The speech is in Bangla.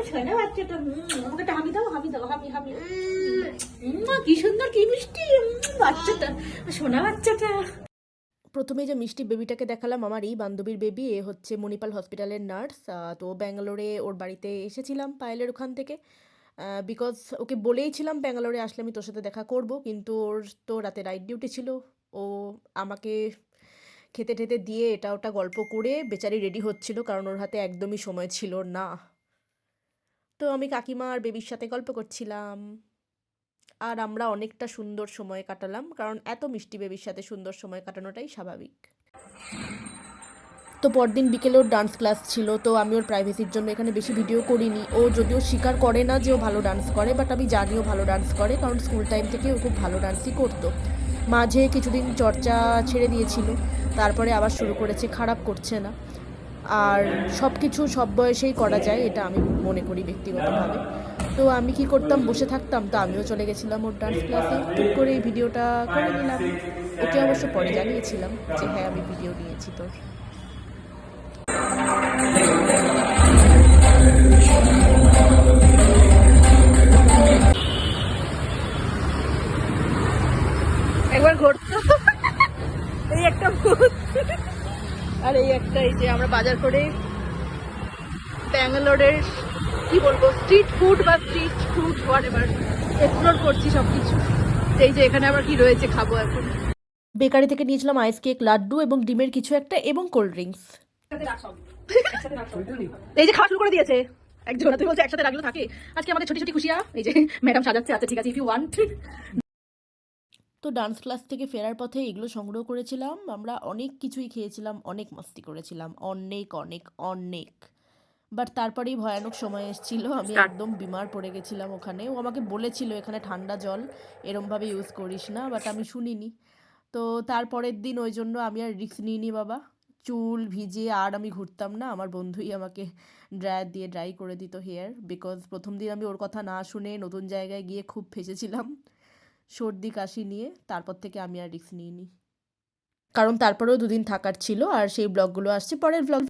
শোনা বাচ্চাটা, আমাকে একটা হামি দাও, হামি দাও, হামি হামি। কি সুন্দর, কি মিষ্টি বাচ্চাটা, শোনা বাচ্চাটা। প্রথমে যে মিষ্টি বেবিটাকে দেখালাম, আমার এই বান্ধবীর বেবি, এ হচ্ছে মণিপাল হসপিটালের নার্স। তো ব্যাঙ্গালোরে ওর বাড়িতে এসেছিলাম পায়েলের ওখান থেকে, বিকজ ওকে বলেইছিলাম ব্যাঙ্গালোরে আসলে আমি তোর সাথে দেখা করব, কিন্তু ওর তো রাতে নাইট ডিউটি ছিল। ও আমাকে খেতে টেতে দিয়ে এটা ওটা গল্প করে বেচারি রেডি হচ্ছিল, কারণ ওর হাতে একদমই সময় ছিল না। তো আমি কাকিমা আর বেবির সাথে গল্প করছিলাম, আর আমরা অনেকটা সুন্দর সময় কাটালাম, কারণ এত মিষ্টি বেবির সাথে সুন্দর সময় কাটানোটাই স্বাভাবিক। তো পরদিন বিকেলে ওর ডান্স ক্লাস ছিল, তো আমি ওর প্রাইভেসির জন্য এখানে বেশি ভিডিও করিনি। ও যদিও স্বীকার করে না যে ও ভালো ডান্স করে, বাট আমি জানি ও ভালো ডান্স করে, কারণ স্কুল টাইম থেকে ও খুব ভালো ডান্সই করতো। মাঝে কিছুদিন চর্চা ছেড়ে দিয়েছিল, তারপরে আবার শুরু করেছে, খারাপ করছে না। আর সব কিছু সব বয়সেই করা যায়, এটা আমি মনে করি ব্যক্তিগতভাবে। তো আমি কি করতাম, বসে থাকতাম, তো আমিও চলে গেছিলাম ওর ডান্স ক্লাসে, টুক করে এই ভিডিওটা করে নিলাম। ওকে অবশ্য পরে জানিয়েছিলাম যে হ্যাঁ আমি ভিডিও নিয়েছি তোর। একবার ঘুরতো, এই একটা ভূত, আর এই একটা, এই যে আমরা বাজার করে ব্যাঙ্গালোরের কি বলবো স্ট্রিট ফুড বা স্ট্রিট ফুড হোয়াটএভার এক্সপ্লোর করছি সবকিছু। এই যে এখানে আবার কি রয়েছে খাবো এখন। বেকারি থেকে নিয়েছিলাম আইস কেক, লাড্ডু এবং ডিমের কিছু একটা এবং কোল্ড ড্রিঙ্কস। এই যে খাওয়া শুরু করে দিয়েছে একজন, তুই বলছো একসাথে রাখলে থাকে। আজকে আমাদের ছোটি ছোটি খুশিয়া, এই যে ম্যাডাম সাজাচ্ছে। আচ্ছা ঠিক আছে, ইফ ইউ ওয়ান্ট। তো ডান্স ক্লাস থেকে ফেরার পথে এগুলো সংগ্রহ করেছিলাম, আমরা অনেক কিছুই খেয়েছিলাম, অনেক মাস্তি করেছিলাম, অনেক অনেক অনেক। বাট তারপরেই ভয়ানক সময় এসেছিল, আমি একদম বিমার পড়ে গেছিলাম ওখানে। ও আমাকে বলেছিল এখানে ঠান্ডা জল এরমভাবে ইউজ করিস না, বাট আমি শুনিনি। তো তারপরের দিন ওই জন্য আমি আর রিস্ক নিইনি বাবা, চুল ভিজে আর আমি ঘুরতাম না। আমার বন্ধুই আমাকে ড্রায়ার দিয়ে ড্রাই করে দিত হেয়ার, বিকজ প্রথম দিন আমি ওর কথা না শুনে নতুন জায়গায় গিয়ে খুব ফেঁসেছিলাম সর্দি কাশি নিয়ে। তারপর থেকে আমি আর রিস্ক নিইনি, কারণ তারপরেও 2 দিন থাকার ছিল। আর সেই ব্লগগুলো আসছে পরের ব্লগ।